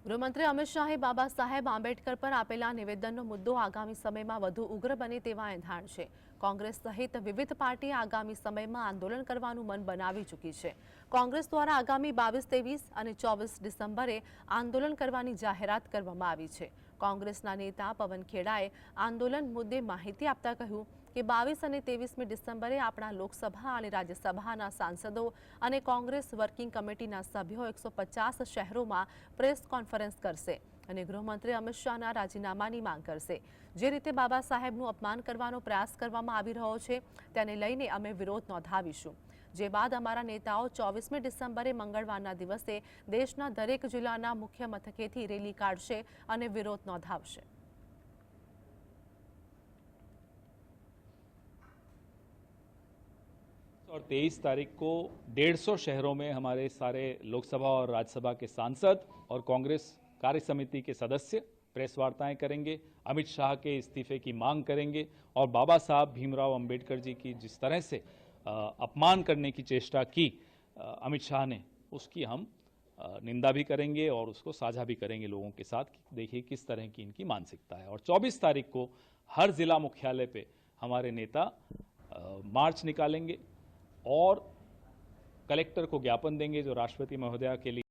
ગૃહમંત્રી અમિત શાહે બાબા સાહેબ આંબેડકર પર આપેલા નિવેદનનો મુદ્દો આગામી સમયમાં વધુ ઉગ્ર બને તેવા એંધાણ છે। કોંગ્રેસ સહિત વિવિધ પાર્ટીએ આગામી સમયમાં આંદોલન કરવાનું મન બનાવી ચૂકી છે। કોંગ્રેસ દ્વારા આગામી 22, 23 અને 24 ડિસેમ્બરે આંદોલન કરવાની જાહેરાત કરવામાં આવી છે। કોંગ્રેસના નેતા પવન ખેડાએ આંદોલન મુદ્દે માહિતી આપતા કહ્યું કે 22 અને 23મી ડિસેમ્બરે આપણા લોકસભા અને રાજ્યસભાના સાંસદો અને કોંગ્રેસ વર્કિંગ કમિટીના સભ્યો 150 શહેરોમાં પ્રેસ કોન્ફરન્સ કરશે અને ગૃહમંત્રી અમિત શાહના રાજીનામાની માંગ કરશે। જે રીતે બાબા સાહેબનું અપમાન કરવાનો પ્રયાસ કરવામાં આવી રહ્યો છે તેને લઈને અમે વિરોધ નોંધાવીશું। જે બાદ અમારા નેતાઓ 24મી ડિસેમ્બરે મંગળવારના દિવસે દેશના દરેક જિલ્લાના મુખ્ય મથકેથી રેલી કાઢશે અને વિરોધ નોંધાવશે। और 23 तारीख को 150 शहरों में हमारे सारे लोकसभा और राज्यसभा के सांसद और कांग्रेस कार्य समिति के सदस्य प्रेस वार्ताएं करेंगे, अमित शाह के इस्तीफे की मांग करेंगे और बाबा साहब भीमराव अंबेडकर जी की जिस तरह से अपमान करने की चेष्टा की अमित शाह ने, उसकी हम निंदा भी करेंगे और उसको साझा भी करेंगे लोगों के साथ। देखिए किस तरह की इनकी मानसिकता है। और 24 तारीख को हर जिला मुख्यालय पे हमारे नेता मार्च निकालेंगे और कलेक्टर को ज्ञापन देंगे जो राष्ट्रपति महोदया के लिए